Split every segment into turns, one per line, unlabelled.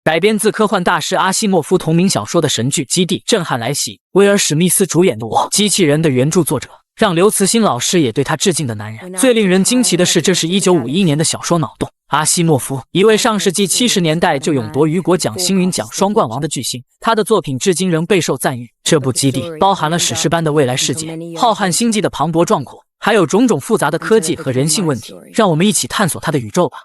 改编自科幻大师阿西莫夫同名小说的神剧《基地》震撼来袭，威尔史密斯主演的《我机器人》的原著作者，让刘慈欣老师也对他致敬的男人。最令人惊奇的是，这是1951年的小说脑洞。阿西莫夫，一位上世纪70年代就勇夺雨果奖、星云奖双冠王的巨星，他的作品至今仍备受赞誉。这部《基地》包含了史诗般的未来世界、浩瀚星际的磅礴壮阔，还有种种复杂的科技和人性问题。让我们一起探索它的宇宙吧。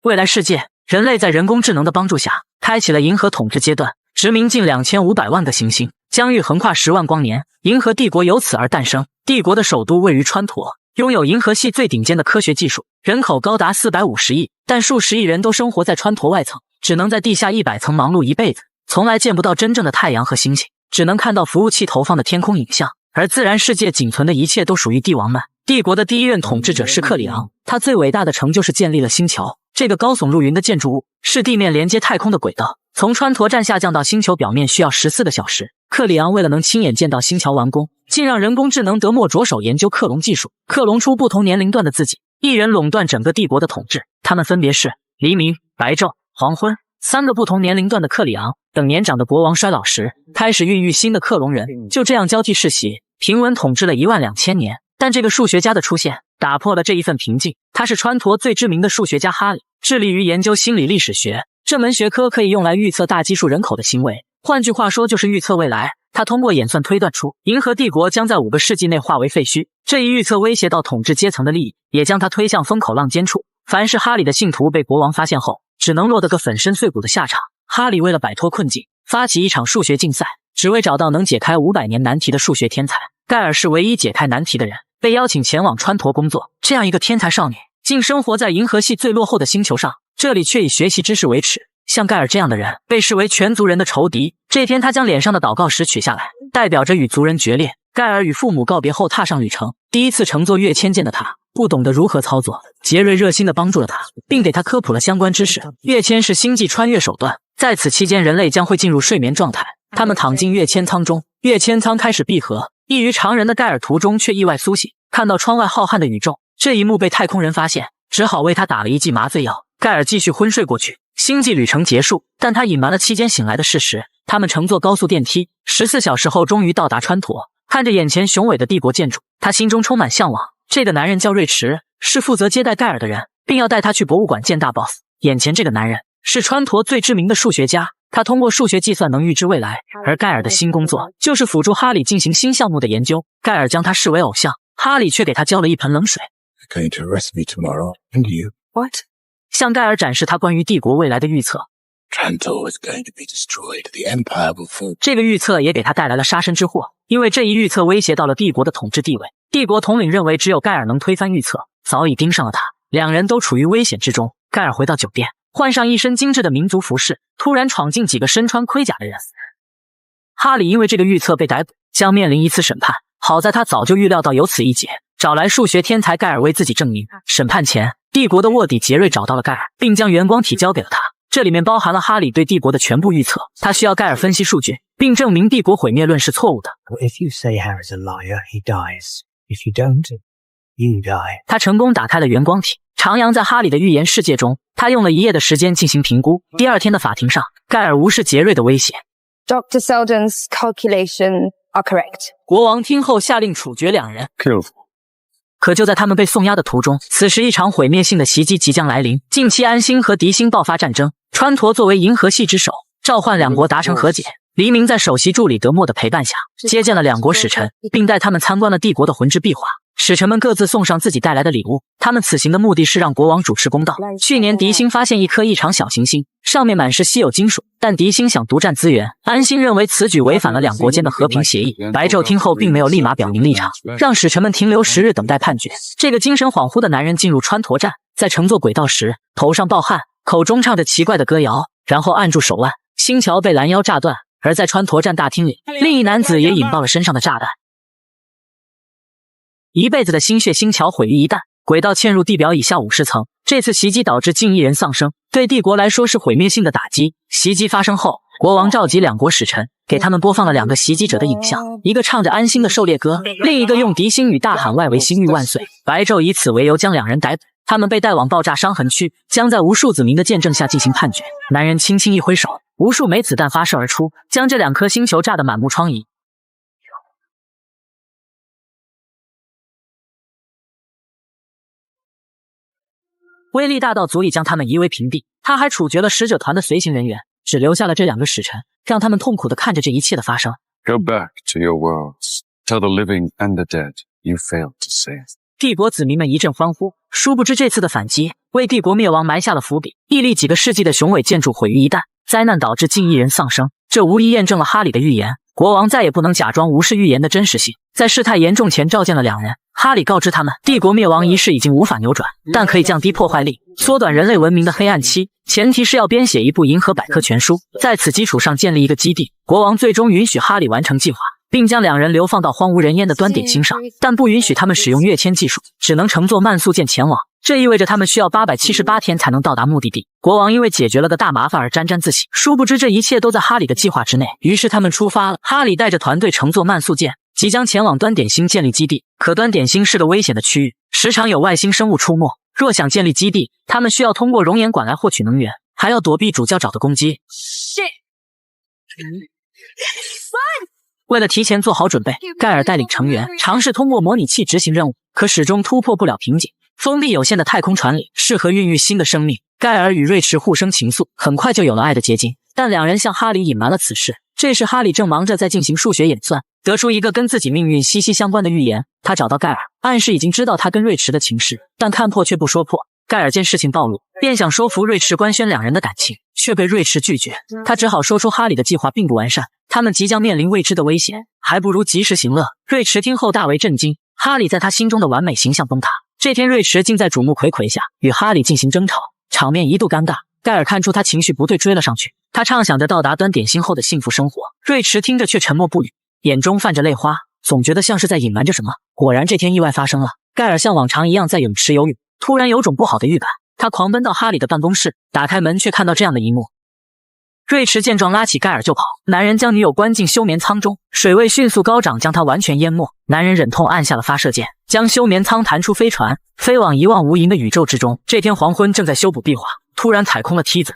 未来世界，人类在人工智能的帮助下，开启了银河统治阶段，殖民近2500万个行星，疆域横跨10万光年，银河帝国由此而诞生。帝国的首都位于川陀，拥有银河系最顶尖的科学技术，人口高达450亿，但数十亿人都生活在川陀外层，只能在地下100层忙碌一辈子，从来见不到真正的太阳和星星，只能看到服务器投放的天空影像，而自然世界仅存的一切都属于帝王们。帝国的第一任统治者是克里昂，他最伟大的成就是建立了星桥。这个高耸入云的建筑物是地面连接太空的轨道，从川陀站下降到星球表面需要14个小时。克里昂为了能亲眼见到星桥完工，竟让人工智能德莫着手研究克隆技术，克隆出不同年龄段的自己，一人垄断整个帝国的统治。他们分别是黎明、白昼、黄昏，3个不同年龄段的克里昂。等年长的国王衰老时，开始孕育新的克隆人，就这样交替世袭，平稳统治了12000年。但这个数学家的出现打破了这一份平静。他是川陀最知名的数学家哈里，致力于研究心理历史学。这门学科可以用来预测大基数人口的行为，换句话说就是预测未来。他通过演算推断出银河帝国将在5个世纪内化为废墟，这一预测威胁到统治阶层的利益，也将他推向风口浪尖处。凡是哈里的信徒被国王发现后，只能落得个粉身碎骨的下场。哈里为了摆脱困境，发起一场数学竞赛，只为找到能解开500年难题的数学天才。盖尔是唯一解开难题的人，被邀请前往川陀工作。这样一个天才少女，竟生活在银河系最落后的星球上，这里却以学习知识为耻。像盖尔这样的人，被视为全族人的仇敌。这天，他将脸上的祷告石取下来，代表着与族人决裂。盖尔与父母告别后，踏上旅程。第一次乘坐跃迁舰的他，不懂得如何操作，杰瑞热心地帮助了他，并给他科普了相关知识。跃迁是星际穿越手段，在此期间，人类将会进入睡眠状态。他们躺进跃迁舱中，跃迁舱开始闭合。异于常人的盖尔途中却意外苏醒，看到窗外浩瀚的宇宙。这一幕被太空人发现，只好为他打了一剂麻醉药。盖尔继续昏睡过去，星际旅程结束，但他隐瞒了期间醒来的事实。他们乘坐高速电梯，14小时后终于到达川陀。看着眼前雄伟的帝国建筑，他心中充满向往。这个男人叫瑞驰，是负责接待盖尔的人，并要带他去博物馆见大 boss。眼前这个男人是川陀最知名的数学家，他通过数学计算能预知未来，而盖尔的新工作就是辅助哈里进行新项目的研究。盖尔将他视为偶像，哈里却给他浇了一盆冷水。
Going to arrest me tomorrow, and you?
What? 向盖尔展示他关于帝国未来的预测。
Trantor is going to be destroyed. The Empire will fall.
这个预测也给他带来了杀身之祸，因为这一预测威胁到了帝国的统治地位。帝国统领认为只有盖尔能推翻预测，早已盯上了他，两人都处于危险之中。盖尔回到酒店，换上一身精致的民族服饰，突然闯进几个身穿盔甲的人。哈里因为这个预测被逮捕，将面临一次审判。好在他早就预料到有此一劫，找来数学天才盖尔为自己证明。审判前，帝国的卧底杰瑞找到了盖尔，并将原光体交给了他。这里面包含了哈里对帝国的全部预测，他需要盖尔分析数据，并证明帝国毁灭论是错误的。
If you say Harry's a liar, he dies. If you don't, you die.
他成功打开了原光体，徜徉在哈里的预言世界中。他用了1夜的时间进行评估。第二天的法庭上，盖尔无视杰瑞的威胁。
Dr. Selden's calculations are correct.
国王听后下令处决两人。
Kill.
可就在他们被送押的途中，此时一场毁灭性的袭击即将来临。近期安星和敌星爆发战争，川陀作为银河系之首，召唤两国达成和解。黎明在首席助理德莫的陪伴下，接见了两国使臣，并带他们参观了帝国的魂之壁画。使臣们各自送上自己带来的礼物，他们此行的目的是让国王主持公道。去年敌星发现一颗异常小行星，上面满是稀有金属，但敌星想独占资源。安星认为此举违反了两国间的和平协议。白昼听后并没有立马表明立场，让使臣们停留10日等待判决。这个精神恍惚的男人进入川陀站，在乘坐轨道时头上暴汗，口中唱着奇怪的歌谣，然后按住手腕，星桥被拦腰炸断。而在川陀站大厅里，另一男子也引爆了身上的炸弹。一辈子的心血星桥毁于一旦，轨道嵌入地表以下50层。这次袭击导致近1人丧生，对帝国来说是毁灭性的打击。袭击发生后，国王召集两国使臣，给他们播放了2个袭击者的影像，一个唱着安心的狩猎歌，另一个用敌星语大喊外围星域万岁。白昼以此为由将两人逮捕。他们被带往爆炸伤痕区，将在无数子民的见证下进行判决。男人轻轻一挥手，无数枚子弹发射而出，将这2颗星球炸得满目疮痍。威力大到足以将他们夷为平地。他还处决了使者团的随行人员，只留下了这2个使臣，让他们痛苦地看着这一切的发生。
Go back to your worlds. Tell the living and the dead you failed to save.
帝国子民们一阵欢呼，殊不知这次的反击为帝国灭亡埋下了伏笔。屹立几个世纪的雄伟建筑毁于一旦，灾难导致近1人丧生，这无疑验证了哈里的预言。国王再也不能假装无视预言的真实性，在事态严重前召见了2人。哈里告知他们，帝国灭亡一事已经无法扭转，但可以降低破坏力，缩短人类文明的黑暗期，前提是要编写一部银河百科全书，在此基础上建立一个基地。国王最终允许哈里完成计划，并将2人流放到荒无人烟的端点星上，但不允许他们使用跃迁技术，只能乘坐慢速舰前往。这意味着他们需要878天才能到达目的地。国王因为解决了个大麻烦而沾沾自喜，殊不知这一切都在哈里的计划之内。于是他们出发了，哈里带着团队乘坐慢速舰，即将前往端点星建立基地。可端点星是个危险的区域，时常有外星生物出没。若想建立基地，他们需要通过熔岩管来获取能源，还要躲避主教爪的攻击。为了提前做好准备，盖尔带领成员尝试通过模拟器执行任务，可始终突破不了瓶颈。封闭有限的太空船里适合孕育新的生命。盖尔与瑞驰互生情愫，很快就有了爱的结晶，但2人向哈里隐瞒了此事。这时哈里正忙着在进行数学演算，得出一个跟自己命运息息相关的预言。他找到盖尔，暗示已经知道他跟瑞驰的情事，但看破却不说破。盖尔见事情暴露，便想说服瑞驰官宣2人的感情，却被瑞驰拒绝。他只好说出哈里的计划并不完善，他们即将面临未知的危险，还不如及时行乐。瑞驰听后大为震惊，哈里在他心中的完美形象崩塌。这天瑞驰竟在众目睽睽下与哈里进行争吵，场面一度尴尬。盖尔看出他情绪不对，追了上去。他畅想着到达端点星后的幸福生活，瑞驰听着却沉默不语，眼中泛着泪花，总觉得像是在隐瞒着什么。果然这天意外发生了，盖尔像往常一样在泳池游泳，突然有种不好的预感，他狂奔到哈里的办公室，打开门却看到这样的一幕。瑞驰见状拉起盖尔就跑，男人将女友关进休眠舱中，水位迅速高涨，将她完全淹没。男人忍痛按下了发射键，将休眠舱弹出飞船，飞往一望无垠的宇宙之中。这天黄昏正在修补壁画，突然踩空了梯子，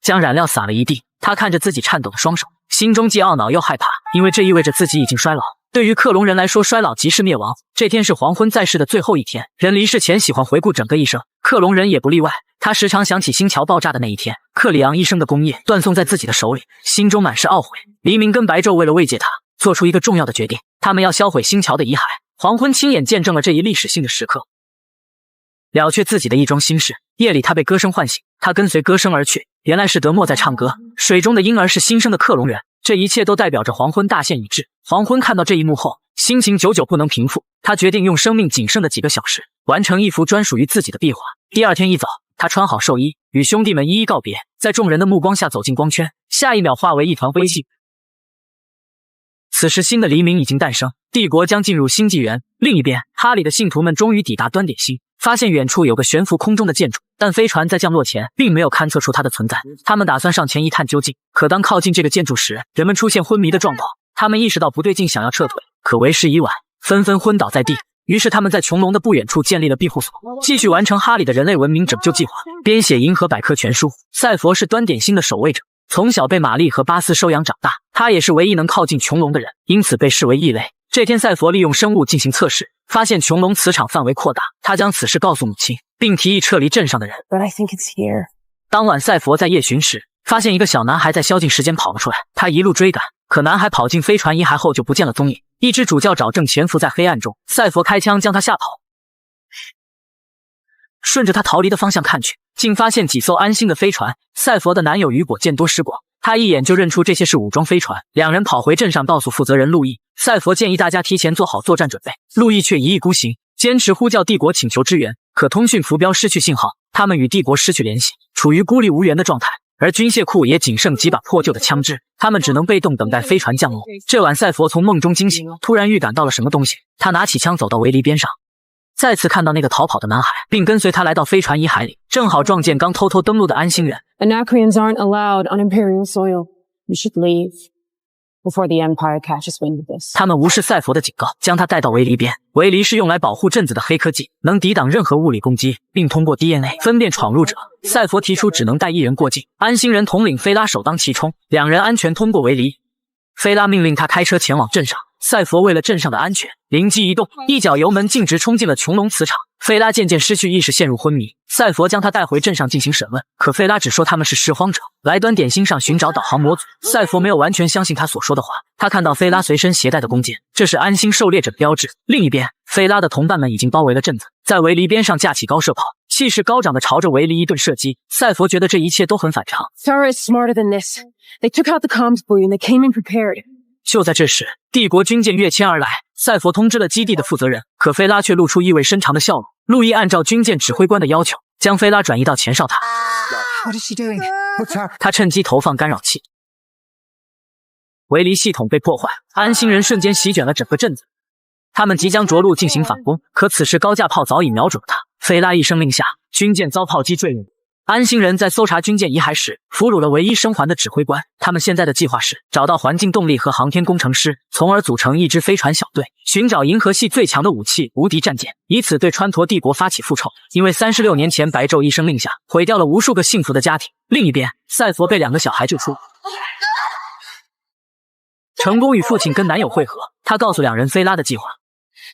将燃料洒了一地。他看着自己颤抖的双手，心中既懊恼又害怕，因为这意味着自己已经衰老。对于克隆人来说，衰老即是灭亡。这天是黄昏在世的最后一天，人离世前喜欢回顾整个一生，克隆人也不例外。他时常想起星桥爆炸的那一天，克里昂一生的功业断送在自己的手里，心中满是懊悔。黎明跟白昼为了慰藉他，做出一个重要的决定，他们要销毁星桥的遗骸。黄昏亲眼见证了这一历史性的时刻，了却自己的一桩心事。夜里他被歌声唤醒，他跟随歌声而去，原来是德莫在唱歌。水中的婴儿是新生的克隆人，这一切都代表着黄昏大限已至。黄昏看到这一幕后，心情久久不能平复，他决定用生命仅剩的几个小时完成一幅专属于自己的壁画。第二天一早，他穿好寿衣，与兄弟们一一告别，在众人的目光下走进光圈，下一秒化为一团灰烬。此时新的黎明已经诞生，帝国将进入新纪元。另一边，哈里的信徒们终于抵达端点星，发现远处有个悬浮空中的建筑，但飞船在降落前并没有勘测出它的存在。他们打算上前一探究竟，可当靠近这个建筑时，人们出现昏迷的状况。他们意识到不对劲，想要撤退，可为时已晚，纷纷昏倒在地。于是他们在穹隆的不远处建立了庇护所，继续完成哈里的人类文明拯救计划，编写银河百科全书。赛佛是端点星的守卫者，从小被玛丽和巴斯收养长大，他也是唯一能靠近穹隆的人，因此被视为异类。这天赛佛利用生物进行测试，发现穹隆磁场范围扩大，他将此事告诉母亲，并提议撤离镇上的人。
But I think it's here.
当晚赛佛在夜巡时，发现一个小男孩在宵禁时间跑了出来，他一路追赶，可男孩跑进飞船遗骸后就不见了踪影。一只主教爪正潜伏在黑暗中，赛佛开枪将他吓跑。顺着他逃离的方向看去，竟发现几艘安心的飞船。赛佛的男友雨果见多识广，他一眼就认出这些是武装飞船。两人跑回镇上告诉负责人路易，赛佛建议大家提前做好作战准备，路易却一意孤行，坚持呼叫帝国请求支援，可通讯浮标失去信号，他们与帝国失去联系，处于孤立无援的状态。而军械库也仅剩几把破旧的枪支，他们只能被动等待飞船降落。这晚赛佛从梦中惊醒，突然预感到了什么东西，他拿起枪走到围篱边上，再次看到那个逃跑的男孩，并跟随他来到飞船遗骸里，正好撞见刚偷偷登陆的安心人。
Anacreons aren't allowed on Imperial soil. You should leave
before the Empire catches wind of this.
他们无视赛佛的警告，将他带到围篱边。围篱是用来保护镇子的黑科技，能抵挡任何物理攻击，并通过 DNA 分辨闯入者。赛佛提出只能带一人过境，安心人统领菲拉首当其冲，两人安全通过围篱。菲拉命令他开车前往镇上。赛佛为了镇上的安全，灵机一动，一脚油门径直冲进了穹隆磁场。菲拉渐渐失去意识，陷入昏迷。赛佛将他带回镇上进行审问，可菲拉只说他们是拾荒者，来端点星上寻找导航模组。赛佛没有完全相信他所说的话，他看到菲拉随身携带的弓箭，这是安心狩猎者的标志。另一边，菲拉的同伴们已经包围了镇子，在围篱边上架起高射炮，气势高涨的朝着围篱一顿射击。赛佛觉得这一切都很反常。
Sarah is smarter than this. They took out the comms buoy and they came in prepared.
就在这时，帝国军舰跃迁而来，赛佛通知了基地的负责人，可菲拉却露出意味深长的笑容。路易按照军舰指挥官的要求，将菲拉转移到前哨塔。
What is she doing? What's her?
他趁机投放干扰器，围篱系统被破坏，安心人瞬间席卷了整个镇子。他们即将着陆进行反攻，可此时高架炮早已瞄准了他。菲拉一声令下，军舰遭炮击坠入。安心人在搜查军舰遗骸时，俘虏了唯一生还的指挥官。他们现在的计划是找到环境动力和航天工程师，从而组成一支飞船小队，寻找银河系最强的武器——无敌战舰，以此对川陀帝国发起复仇。因为36年前白昼一声令下，毁掉了无数个幸福的家庭。另一边，赛佛被2个小孩救出，成功与父亲跟男友会合。他告诉2人菲拉的计划。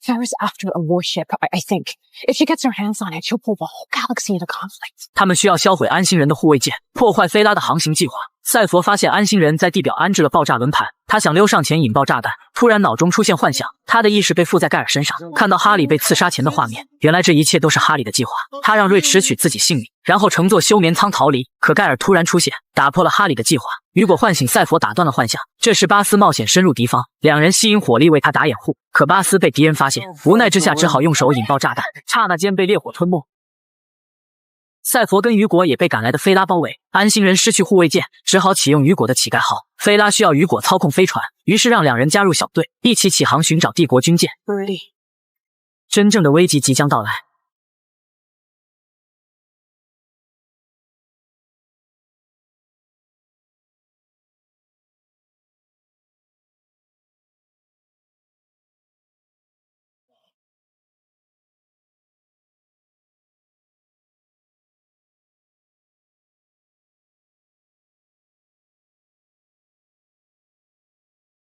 Sarah's after a warship, I think. If she gets her hands on it, she'll pull the whole galaxy into conflict.
他们需要销毁安心人的护卫舰，破坏菲拉的航行计划。赛佛发现安心人在地表安置了爆炸轮盘，他想溜上前引爆炸弹，突然脑中出现幻想，他的意识被附在盖尔身上，看到哈里被刺杀前的画面。原来这一切都是哈里的计划。他让瑞驰取自己性命，然后乘坐休眠舱逃离。可盖尔突然出现，打破了哈里的计划。雨果唤醒赛佛，打断了幻象。这时巴斯冒险深入敌方，2人吸引火力为他打掩护，可巴斯被敌人发现，无奈之下只好用手引爆炸弹，刹那间被烈火吞没。赛佛跟雨果也被赶来的菲拉包围，安心人失去护卫舰，只好启用雨果的乞丐号。菲拉需要雨果操控飞船，于是让2人加入小队，一起起航寻找帝国军舰。真正的危机即将到来。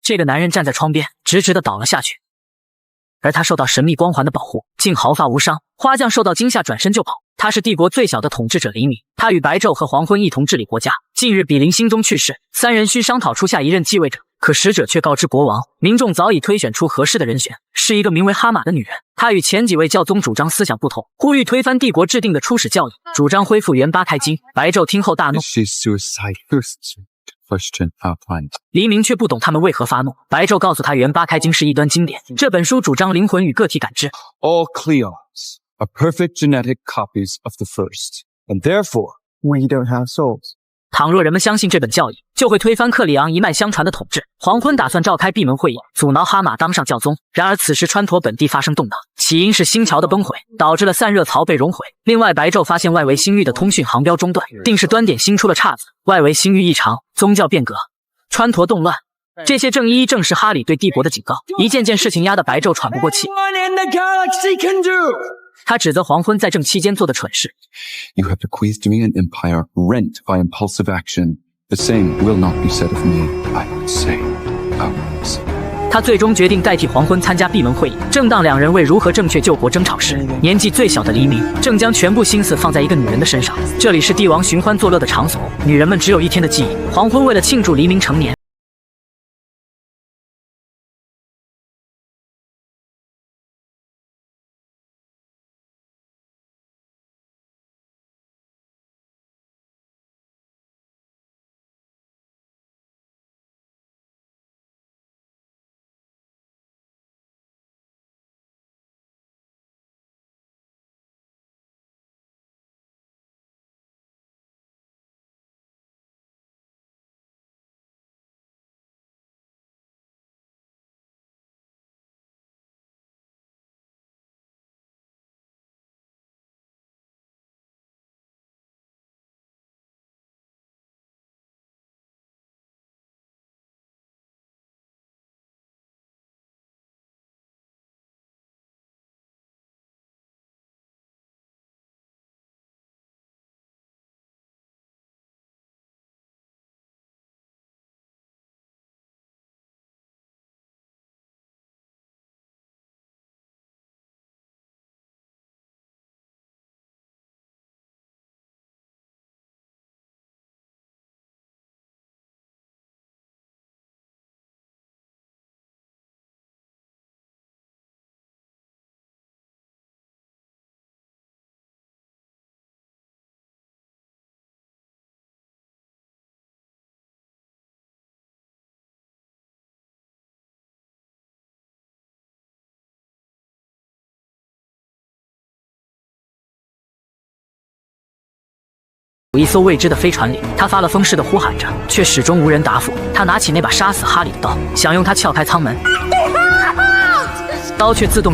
这个男人站在窗边，直直地倒了下去，而他受到神秘光环的保护，竟毫发无伤。花匠受到惊吓，转身就跑。他是帝国最小的统治者黎明，他与白昼和黄昏一同治理国家。近日比邻星宗去世，3人需商讨出下一任继位者，可使者却告知国王，民众早已推选出合适的人选，是一个名为哈马的女人。她与前几位教宗主张思想不同，呼吁推翻帝国制定的初始教义，主张恢复元八开经。白昼听后大怒。
She's suicide first. Question outlined.
黎明却不懂他们为何发怒。白昼告诉他，元八开经是异端经典，这本书主张灵魂与个体感知。
All Cleons are perfect genetic copies of the first, and therefore
We don't have souls.
倘若人们相信这本教义，就会推翻克里昂一脉相传的统治。黄昏打算召开闭门会议，阻挠哈马当上教宗。然而此时川陀本地发生动荡，起因是星桥的崩毁，导致了散热槽被熔毁。另外，白昼发现外围星域的通讯航标中断，定是端点星出了岔子，外围星域异常，宗教变革，川陀动乱。这些正一一证实哈里对帝国的警告。一件件事情压得白昼喘不过气。他指责黄昏在政期间做的蠢事。
you have bequeathed me an empire rent by impulsive action. The same will not be said of me, I would say. Ours.
他最终决定代替黄昏参加闭门会议。正当2人为如何正确救国争吵时，年纪最小的黎明正将全部心思放在一个女人的身上。这里是帝王寻欢作乐的场所，女人们只有1天的记忆。黄昏为了庆祝黎明成年。有一艘未知的飞船里，他发了疯似的呼喊着，却始终无人答复。他拿起那把杀死哈利的刀，想用它撬开舱门，刀却自动。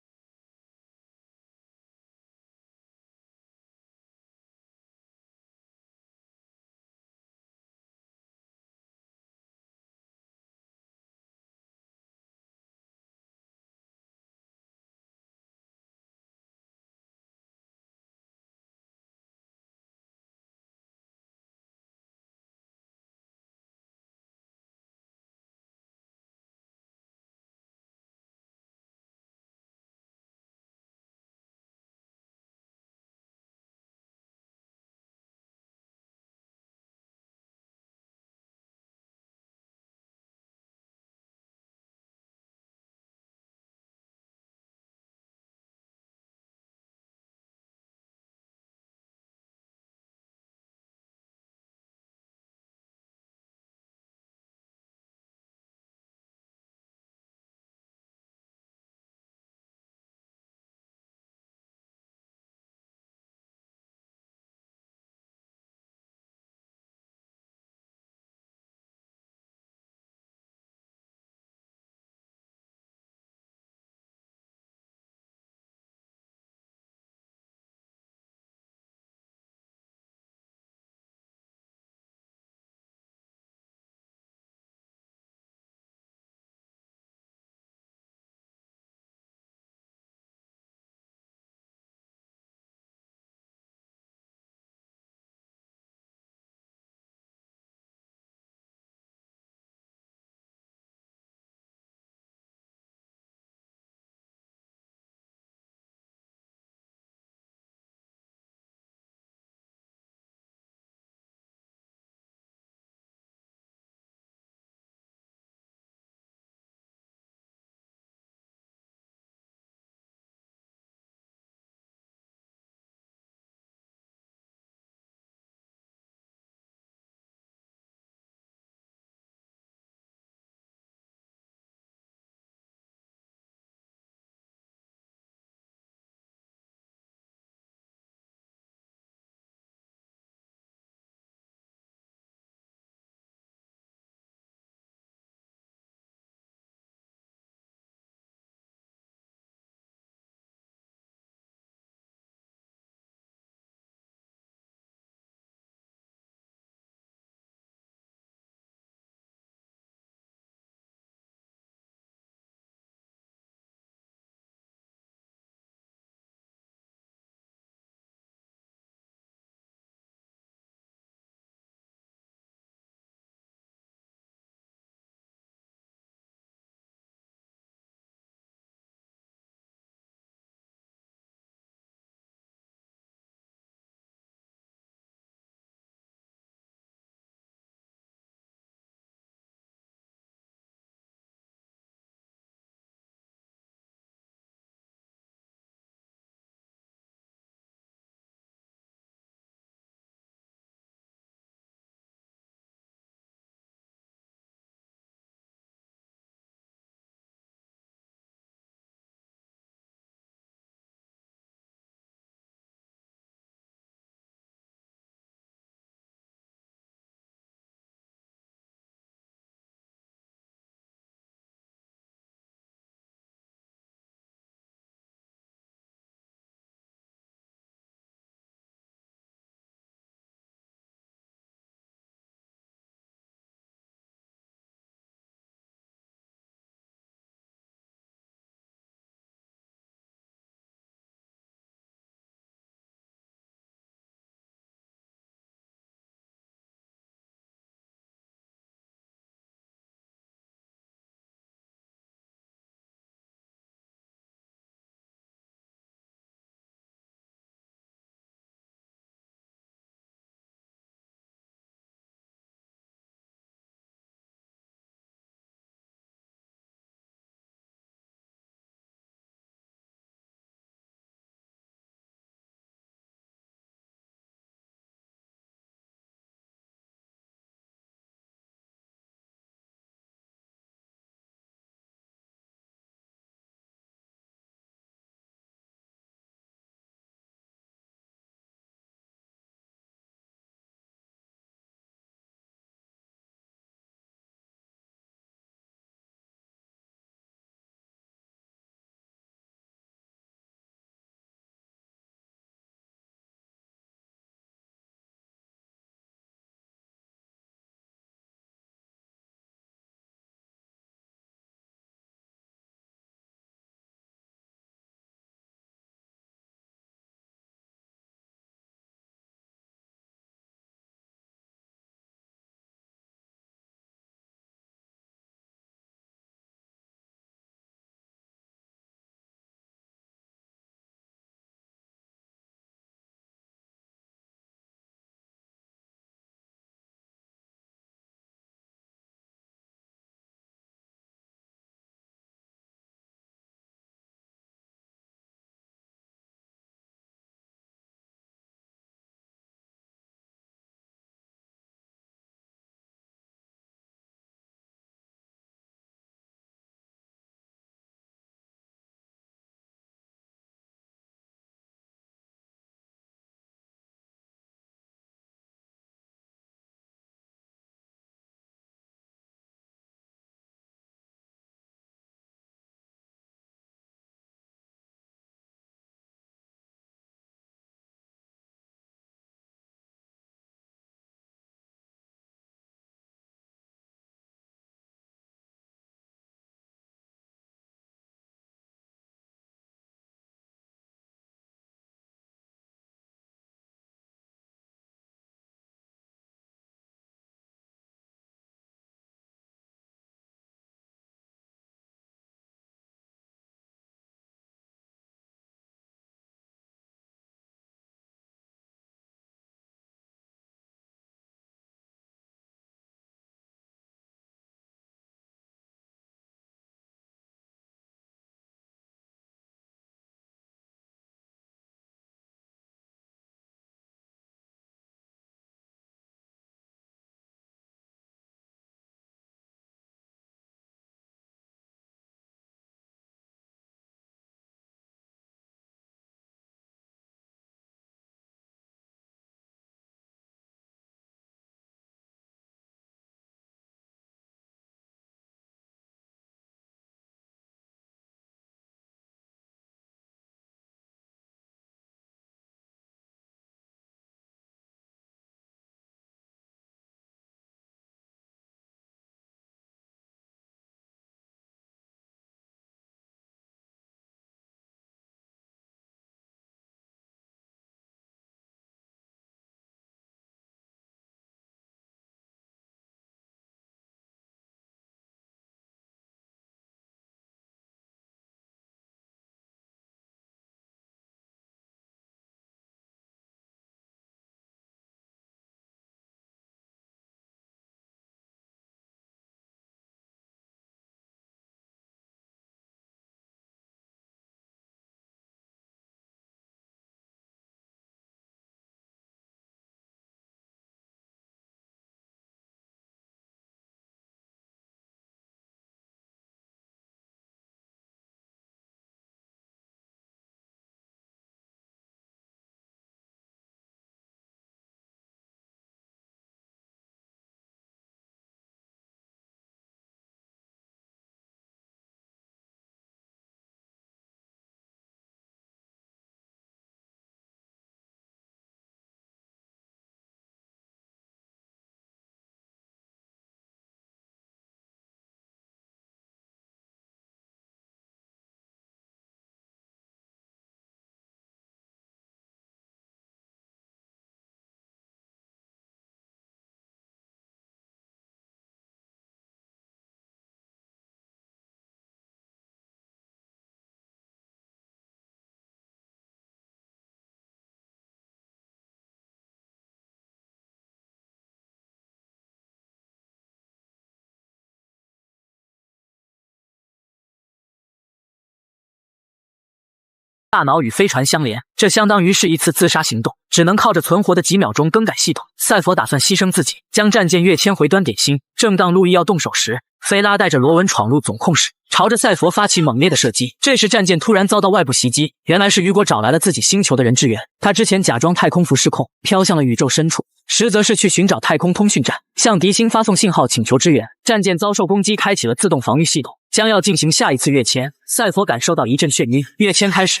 大脑与飞船相连，这相当于是一次自杀行动，只能靠着存活的几秒钟更改系统。赛佛打算牺牲自己，将战舰跃迁回端点星。正当路易要动手时，菲拉带着罗文闯入总控室，朝着赛佛发起猛烈的射击。这时战舰突然遭到外部袭击，原来是雨果找来了自己星球的人支援。他之前假装太空服失控，飘向了宇宙深处，实则是去寻找太空通讯站，向敌星发送信号请求支援。战舰遭受攻击，开启了自动防御系统，将要进行下一次跃迁。赛佛感受到一阵眩晕，跃迁开始。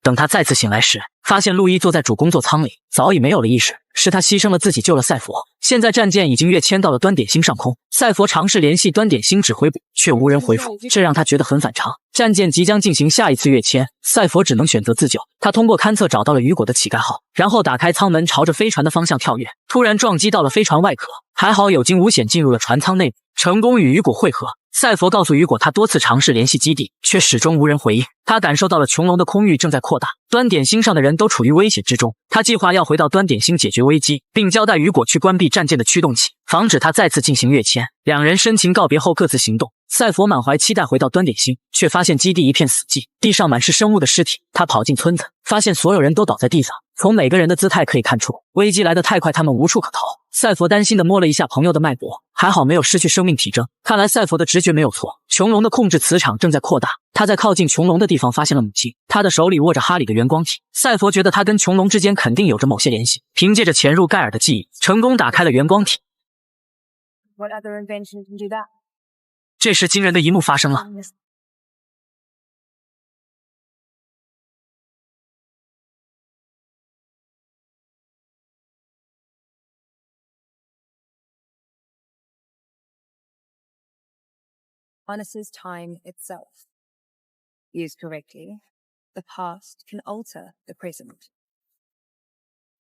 等他再次醒来时，发现路易坐在主工作舱里，早已没有了意识，是他牺牲了自己救了赛佛。现在战舰已经跃迁到了端点星上空，赛佛尝试联系端点星指挥部，却无人回复，这让他觉得很反常。战舰即将进行下一次跃迁，赛佛只能选择自救。他通过勘测找到了雨果的乞丐号，然后打开舱门，朝着飞船的方向跳跃，突然撞击到了飞船外壳，还好有惊无险进入了船舱内部，成功与雨果会合。赛佛告诉雨果，他多次尝试联系基地，却始终无人回应。他感受到了穹隆的空域正在扩大，端点星上的人都处于危险之中。他计划要回到端点星解决危机，并交代雨果去关闭战舰的驱动器，防止他再次进行跃迁。两人深情告别后各自行动。赛佛满怀期待回到端点星，却发现基地一片死寂，地上满是生物的尸体。他跑进村子，发现所有人都倒在地上，从每个人的姿态可以看出，危机来得太快，他们无处可逃。赛佛担心地摸了一下朋友的脉搏，还好没有失去生命体征。看来赛佛的直觉没有错，穹隆的控制磁场正在扩大。他在靠近穹隆的地方发现了母亲，他的手里握着哈里的圆光体。赛佛觉得他跟穹隆之间肯定有着某些联系，凭借着潜入盖尔的记忆，成功打开了圆光体。
What other invention can do that?
这时惊人的一幕发生了。
Harnesses time itself. Used correctly, the past can alter the present.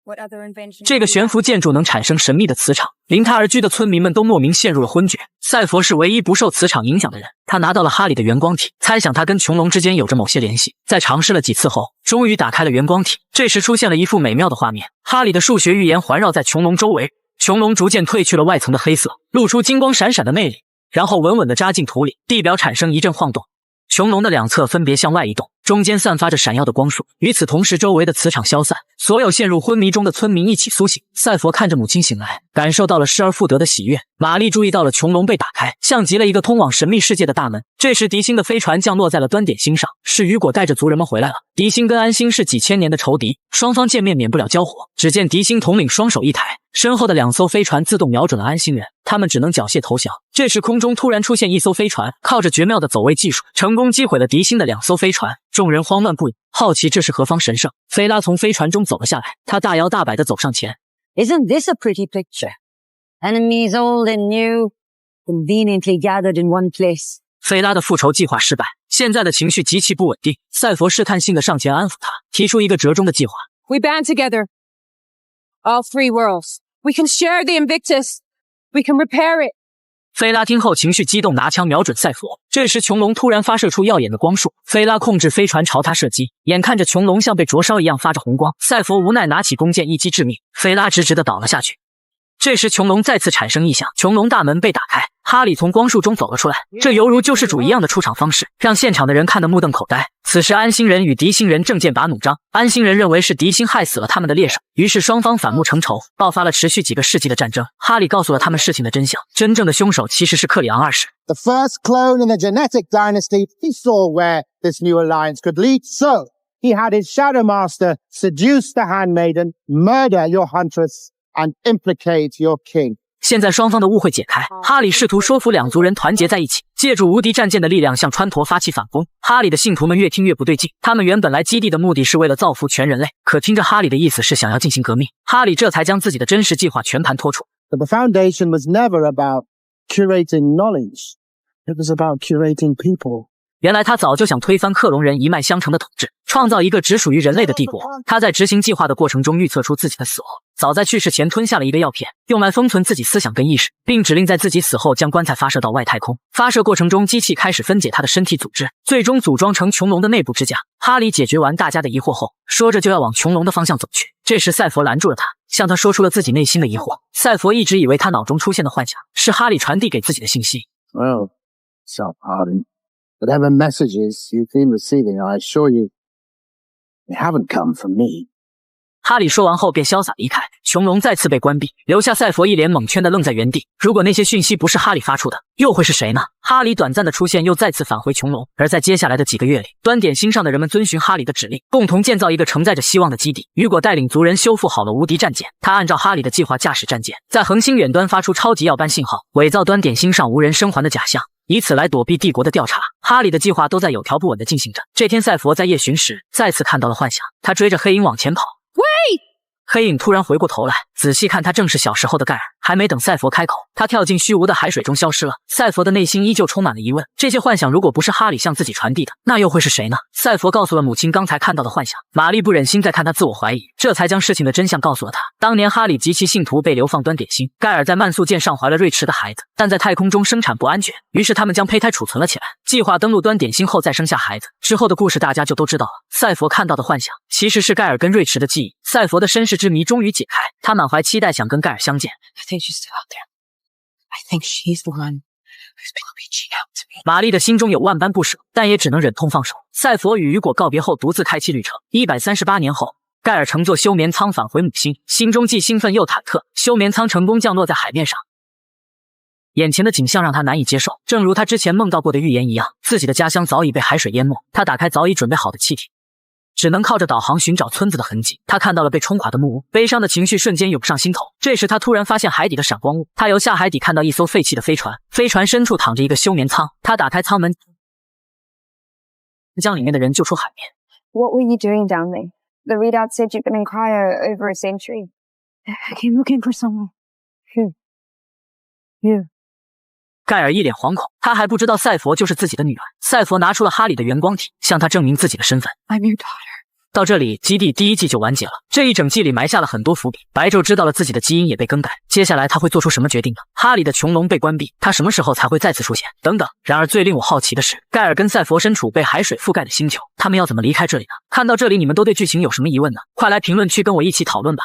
What other invention?
这个悬浮建筑能产生神秘的磁场，邻他而居的村民们都莫名陷入了昏厥。赛佛是唯一不受磁场影响的人，他拿到了哈里的圆光体，猜想他跟穹隆之间有着某些联系。在尝试了几次后，终于打开了圆光体。这时出现了一幅美妙的画面，哈里的数学预言环绕在穹隆周围，穹隆逐渐褪去了外层的黑色，露出金光闪闪的魅力，然后稳稳地扎进土里，地表产生一阵晃动。穹隆的两侧分别向外移动，中间散发着闪耀的光束。与此同时，周围的磁场消散，所有陷入昏迷中的村民一起苏醒。赛佛看着母亲醒来，感受到了失而复得的喜悦。玛丽注意到了穹隆被打开，像极了一个通往神秘世界的大门。这时，敌星的飞船降落在了端点星上，是雨果带着族人们回来了。敌星跟安星是几千年的仇敌，双方见面免不了交火。只见敌星统领双手一抬，身后的2艘飞船自动瞄准了安星人，他们只能缴械投降。这时空中突然出现一艘飞船，靠着绝妙的走位技术，成功击毁了敌星的2艘飞船。众人慌乱不已，好奇这是何方神圣。菲拉从飞船中走了下来，他大摇大摆地走上前。
Isn't this a pretty picture? Enemies old and new, conveniently gathered in one place.
菲拉的复仇计划失败，现在的情绪极其不稳定。赛佛试探性地上前安抚他，提出一个折中的计划。
We band together. All 3 worlds. We can share the Invictus. We can repair it.
菲拉听后情绪激动，拿枪瞄准赛佛。这时穹隆突然发射出耀眼的光束，菲拉控制飞船朝他射击，眼看着穹隆像被灼烧一样发着红光，赛佛无奈拿起弓箭一击致命，菲拉直直地倒了下去。这时穹隆再次产生异象，穹隆大门被打开，哈里从光束中走了出来，这犹如救世主一样的出场方式，让现场的人看得目瞪口呆。此时安星人与敌星人正剑拔弩张，安星人认为是敌星害死了他们的猎手，于是双方反目成仇，爆发了持续几个世纪的战争。哈里告诉了他们事情的真相，真正的凶手其实是克里昂2世。
The first clone in the genetic dynasty, he saw where this new alliance could lead, so he had his Shadow Master seduce the handmaiden, murder your huntress, and implicate your king.
现在双方的误会解开，哈里试图说服2族人团结在一起，借助无敌战舰的力量向川陀发起反攻。哈里的信徒们越听越不对劲，他们原本来基地的目的是为了造福全人类，可听着哈里的意思是想要进行革命，哈里这才将自己的真实计划全盘托出。
But the foundation was never about curating knowledge. It was about curating people.
原来他早就想推翻克隆人一脉相承的统治，创造一个只属于人类的帝国。他在执行计划的过程中预测出自己的死亡，早在去世前吞下了一个药片，用来封存自己思想跟意识，并指令在自己死后将棺材发射到外太空。发射过程中，机器开始分解他的身体组织，最终组装成穹隆的内部支架。哈里解决完大家的疑惑后，说着就要往穹隆的方向走去。这时赛佛拦住了他，向他说出了自己内心的疑惑。赛佛一直以为他脑中出现的幻想是哈里传递给自己的信息。
Well, so Hardy, whatever messages you've been receiving, I assure you, they haven't come from me.
哈里说完后便潇洒离开，穹隆再次被关闭，留下赛佛一脸懵圈的愣在原地。如果那些讯息不是哈里发出的，又会是谁呢？哈里短暂的出现又再次返回穹隆，而在接下来的几个月里，端点星上的人们遵循哈里的指令，共同建造一个承载着希望的基地。雨果带领族人修复好了无敌战舰，他按照哈里的计划驾驶战舰，在恒星远端发出超级耀斑信号，伪造端点星上无人生还的假象，以此来躲避帝国的调查。哈里的计划都在有条不紊地进行着。这天赛佛在夜巡时再次看到了幻想，他追着黑影往前跑。黑影突然回过头来，仔细看他正是小时候的盖尔。还没等赛佛开口，他跳进虚无的海水中消失了。赛佛的内心依旧充满了疑问，这些幻想如果不是哈里向自己传递的，那又会是谁呢？赛佛告诉了母亲刚才看到的幻想，玛丽不忍心再看他自我怀疑，这才将事情的真相告诉了他。当年哈里及其信徒被流放端点星，盖尔在慢速舰上怀了瑞驰的孩子，但在太空中生产不安全，于是他们将胚胎储存了起来，计划登陆端点星后再生下孩子。之后的故事大家就都知道了。赛佛看到的幻想其实是盖尔跟瑞驰的记忆。赛佛的身世之谜终于解开，他满怀期待想跟盖尔相见。
I think she's still out there. I think she's the one who's been reaching out to me.
玛丽的心中有万般不舍，但也只能忍痛放手。赛佛与雨果告别后，独自开启旅程。138年后，盖尔乘坐休眠舱返回母星，心中既兴奋又忐忑。休眠舱成功降落在海面上，眼前的景象让他难以接受，正如他之前梦到过的预言一样，自己的家乡早已被海水淹没。他打开早已准备好的气体，只能靠着导航寻找村子的痕迹。他看到了被冲垮的木屋，悲伤的情绪瞬间涌上心头。这时他突然发现海底的闪光物，他由下海底看到一艘废弃的飞船，飞船深处躺着一个休眠舱。他打开舱门，将里面的人救出海面。
What were you doing down there? The readout said you'd been in cryo over a century.
I came looking for someone.
Who? You.
盖尔一脸惶恐，他还不知道赛佛就是自己的女儿。赛佛拿出了哈里的原光体，向他证明自己的身份。
I'm your daughter.
到这里，基地第一季就完结了。这一整季里埋下了很多伏笔。白昼知道了自己的基因也被更改，接下来他会做出什么决定呢？哈里的穹隆被关闭，他什么时候才会再次出现？等等。然而最令我好奇的是，盖尔跟赛佛身处被海水覆盖的星球，他们要怎么离开这里呢？看到这里，你们都对剧情有什么疑问呢？快来评论区跟我一起讨论吧。